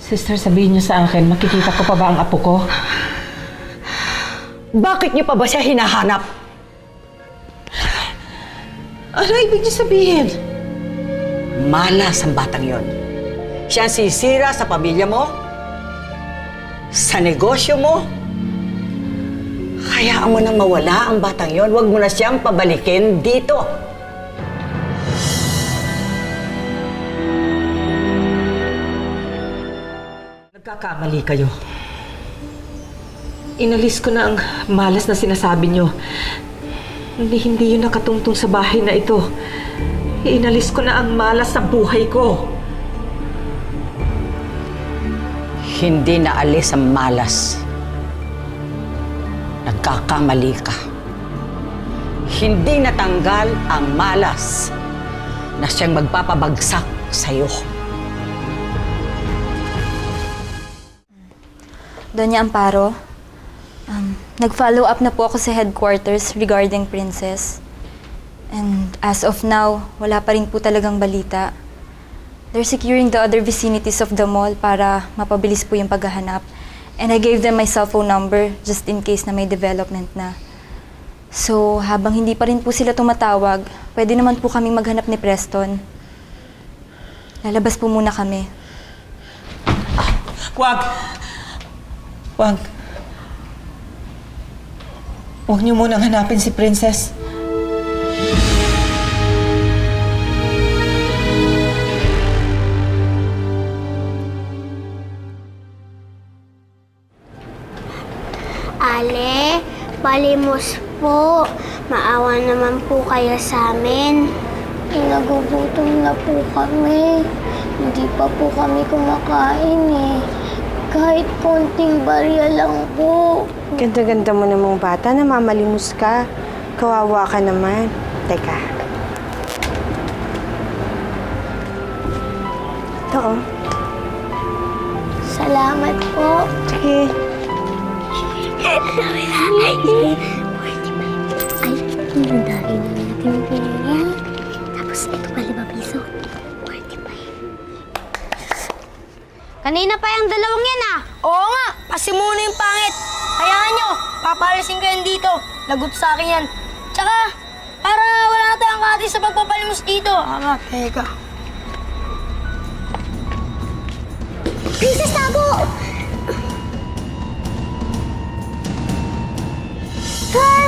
Sister, sabihin niyo sa akin, makikita ko pa ba ang apo ko? Bakit niyo pa ba siya hinahanap? Ano ibig niyo sabihin? Malas ang batang yon. Siya ang sisira sa pamilya mo, sa negosyo mo. Hayaan mo nang mawala ang batang yon. Huwag mo na siyang pabalikin dito. Nagkakamali kayo. Inalis ko na ang malas na sinasabi niyo. Hindi yun nakatungtong sa bahay na ito. Inalis ko na ang malas sa buhay ko. Hindi naalis ang malas. Nagkakamali ka. Hindi natanggal ang malas na siyang magpapabagsak sa'yo. Doña Amparo, nag-follow up na po ako sa headquarters regarding Princess. And as of now, wala pa rin po talagang balita. They're securing the other vicinities of the mall para mapabilis po yung paghahanap. And I gave them my cell phone number just in case na may development na. So, habang hindi pa rin po sila tumatawag, pwede naman po kaming maghanap ni Preston. Lalabas po muna kami. Wag! Wag. Huwag niyo munang hanapin si Princess. Ale, palimos po. Maawa naman po kayo sa amin. Nagugutom na po kami. Hindi pa po kami kumakain eh. Kahit konting barya lang po. Ganda-ganda mo namang bata, namamalimos ka. Kawawa ka naman. Teka. Ito oh. Salamat po. Sige. Ay, hinandari na natin yung pinaya. Tapos ito pa 5 piso. 45. Kanina pa yung dalawang yan ah. Oo nga, pasimuno yung pangit. Hayaan nyo, papalisin ko yan dito. Lagot sa akin yan. Tsaka, para wala na tayong kati sa pagpapalimos dito. Teka. Princess Tabo! Hi!